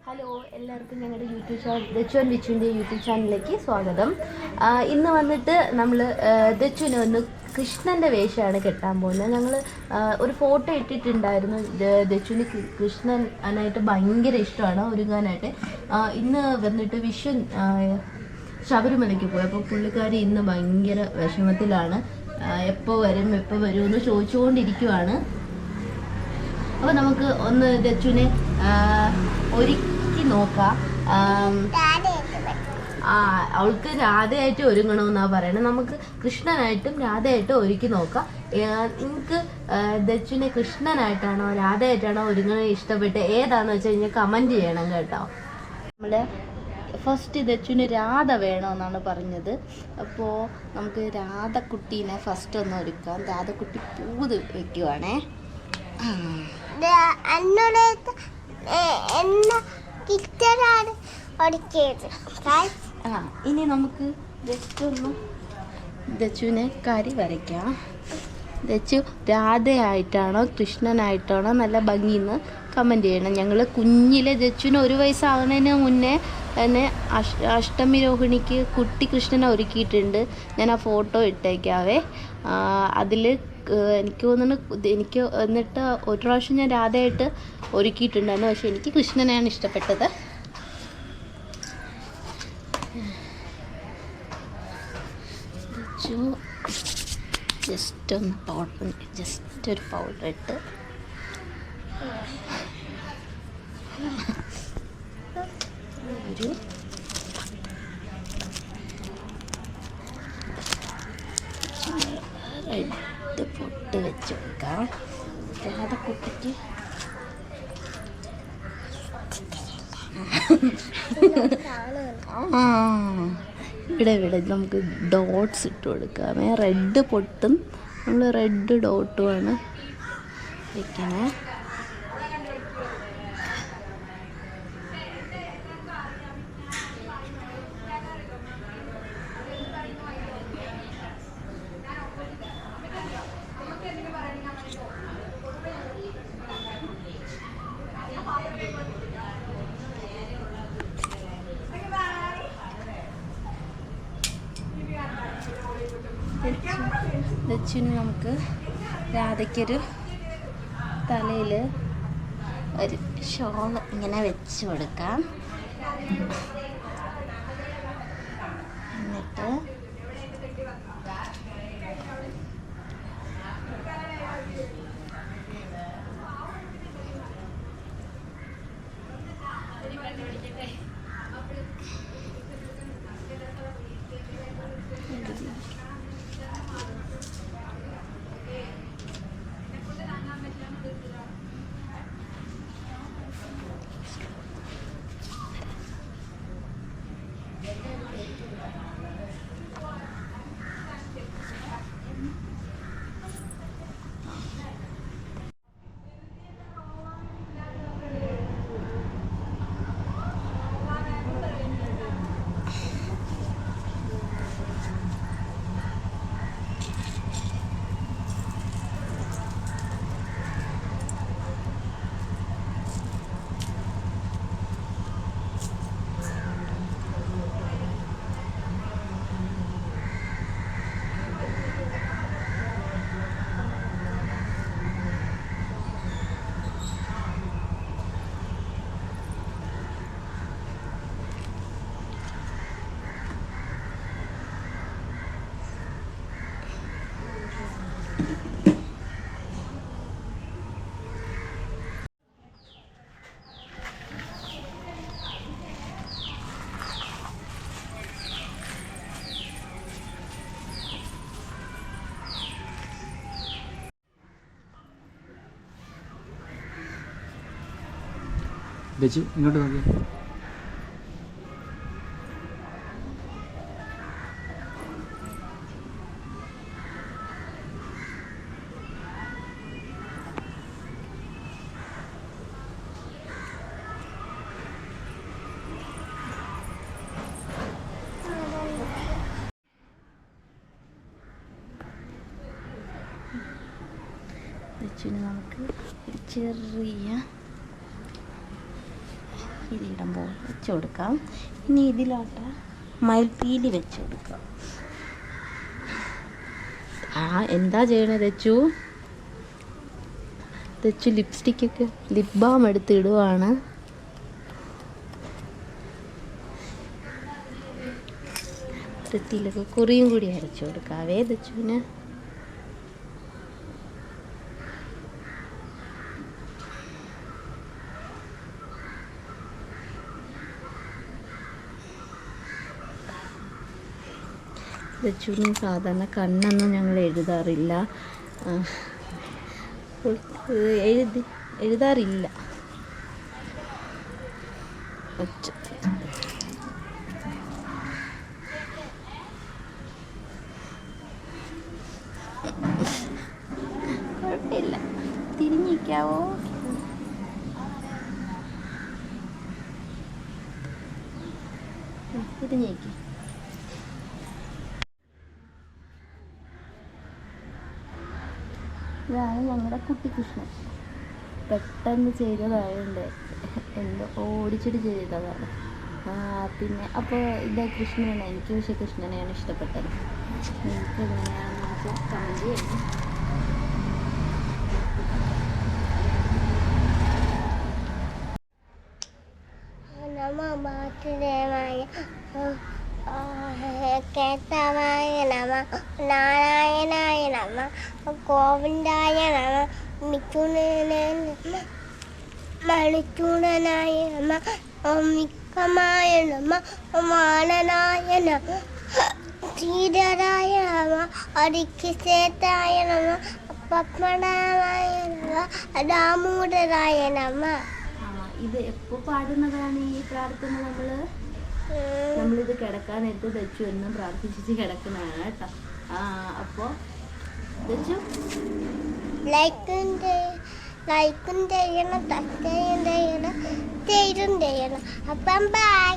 Hello, എല്ലാവർക്കും ഞങ്ങളുടെ YouTube channel ദച്ചുവൻ വിച്ചുവിൻ്റെ YouTube ചാനലിലേക്ക് സ്വാഗതം. ഇന്ന് വന്നിട്ട് നമ്മൾ ദച്ചുവിന് ഒന്ന് കൃഷ്ണൻ്റെ വേഷമാണ് കെട്ടാൻ പോകുന്നത്. ഞങ്ങൾ ഒരു ഫോട്ടോ ഇട്ടിട്ടുണ്ടായിരുന്നു. ദച്ചുവിന് കൃഷ്ണനായിട്ട് ഭയങ്കര ഇഷ്ടമാണ് ഒരുങ്ങാനായിട്ട്. ഇന്ന് വന്നിട്ട് വിഷു ശബരിമലയ്ക്ക് പോയി. അപ്പോൾ പുള്ളിക്കാരി ഇന്ന് ഭയങ്കര വിഷമത്തിലാണ്. എപ്പോൾ വരും എന്ന് ചോദിച്ചുകൊണ്ടിരിക്കുവാണ്. അപ്പോൾ നമുക്ക് ഒന്ന് ദച്ചുവിനെ ഒരുക്കി നോക്കാം. അവൾക്ക് രാധയായിട്ട് ഒരുങ്ങണമെന്നാണ് പറയുന്നത്. നമുക്ക് കൃഷ്ണനായിട്ടും രാധയായിട്ടും ഒരുക്കി നോക്കാം. നിങ്ങൾക്ക് ദച്ചുവിനെ കൃഷ്ണനായിട്ടാണോ രാധയായിട്ടാണോ ഒരുങ്ങണത് ഇഷ്ടപ്പെട്ട് ഏതാണെന്ന് വെച്ച് കഴിഞ്ഞാൽ കമൻറ്റ് ചെയ്യണം കേട്ടോ. നമ്മൾ ഫസ്റ്റ് ദച്ചുവിന് രാധ വേണമെന്നാണ് പറഞ്ഞത്. അപ്പോൾ നമുക്ക് രാധക്കുട്ടീനെ ഫസ്റ്റ് ഒന്ന് ഒരുക്കാം. രാധക്കുട്ടി പൂത് വയ്ക്കുവാണേ. ഇനി നമുക്ക് ജസ്റ്റ് ഒന്ന് ദച്ചുവിനെ കരി വരയ്ക്കാം. ദച്ചു രാധയായിട്ടാണോ കൃഷ്ണനായിട്ടാണോ നല്ല ഭംഗിന്ന് കമൻറ്റ് ചെയ്യണം. ഞങ്ങൾ കുഞ്ഞിലെ ദച്ചുവിന് 1 വയസ്സാകുന്നതിന് മുന്നേ തന്നെ അഷ്ടമി രോഹിണിക്ക് കുട്ടി കൃഷ്ണനെ ഒരുക്കിയിട്ടുണ്ട്. ഞാൻ ആ ഫോട്ടോ ഇട്ടേക്കാവേ. അതിൽ എനിക്ക് തോന്നുന്നു എനിക്ക് എന്നിട്ട് ഒരു പ്രാവശ്യം ഞാൻ രാധയായിട്ട് ഒരുക്കിയിട്ടുണ്ടായിരുന്നു. പക്ഷെ എനിക്ക് കൃഷ്ണനെയാണ് ഇഷ്ടപ്പെട്ടത്. ജസ്റ്റ് ഒരു പൗഡർ ഇട്ട് ഒരു റെഡ് പൊട്ട് വെച്ച് കൊടുക്കാം. രാധക്കുട്ടിക്ക് ഇവിടെ നമുക്ക് ഡോട്ട്സ് ഇട്ട് കൊടുക്കാമേ. റെഡ് പൊട്ടും നമ്മൾ റെഡ് ഡോട്ടുമാണ് വെക്കണേ. ദച്ചുവിന് നമുക്ക് രാധയ്ക്കൊരു തലയിൽ ഒരു ഷോൾ ഇങ്ങനെ വെച്ച് കൊടുക്കാം. എന്നിട്ട് ദച്ചു ഇങ്ങോട്ട് നോക്കി. ദച്ചുവിന് നമുക്ക് ചെറിയ കിരീടം പോലെ വെച്ച് കൊടുക്കാം. ഇനി ഇതിലോട്ട് മയിൽപ്പീലി വെച്ച് കൊടുക്കാം. എന്താ ചെയ്യണേ തെച്ചു? ലിപ്സ്റ്റിക്കൊക്കെ ലിപ് ബാം എടുത്ത് ഇടുവാണ്. വൃത്തിയിലൊക്കെ കുറിയും കൂടി അരച്ചു കൊടുക്കാവേ തെച്ചുവിന്. തെച്ചുവിന് സാധാരണ കണ്ണൊന്നും ഞങ്ങൾ എഴുതാറില്ല, എഴുതാറില്ല. കുഴപ്പമില്ല, തിരിഞ്ഞിരിക്കാവോ? തിരിഞ്ഞേക്ക്. ഇതാണ് ഞങ്ങളുടെ കുട്ടി കൃഷ്ണൻ. പെട്ടെന്ന് ചെയ്തതായതുകൊണ്ട് എന്തോ ഓടിച്ചിട്ട് ചെയ്തതാണ്. പിന്നെ അപ്പോൾ ഇതാ കൃഷ്ണനാണ്. എനിക്ക് പക്ഷേ കൃഷ്ണനെയാണ് ഇഷ്ടപ്പെട്ടത്. നിങ്ങൾക്ക് എങ്ങനെയാണെന്ന് നമുക്ക് കമൻറ്റ് ചെയ്യണം. കേശവായ നമ, നാരായണായ നമ, ഗോവിന്ദായ നമ, മണിച്ചൂടനായ നമ, മിക്കമായ നമ, മാനനായ നമ, ധീരരായ നമ, അരിക്കിസേതായ നമ, പത്മനാമായ നമ, രാമൂടരായ നമ. ഇത് എപ്പോൾ പാടുന്നതാണ് ഈ പ്രാർത്ഥന? നമ്മളിത് കിടക്കാനെടുത്ത് തെച്ചു എന്നും പ്രാർത്ഥിച്ചിട്ട് കിടക്കുന്നതാണ് കേട്ടോ. അപ്പോൾ തെച്ചു ലൈക്കും ചെയ്യണം, സബ്സ്ക്രൈബും ചെയ്യണം, അപ്പം ബൈ.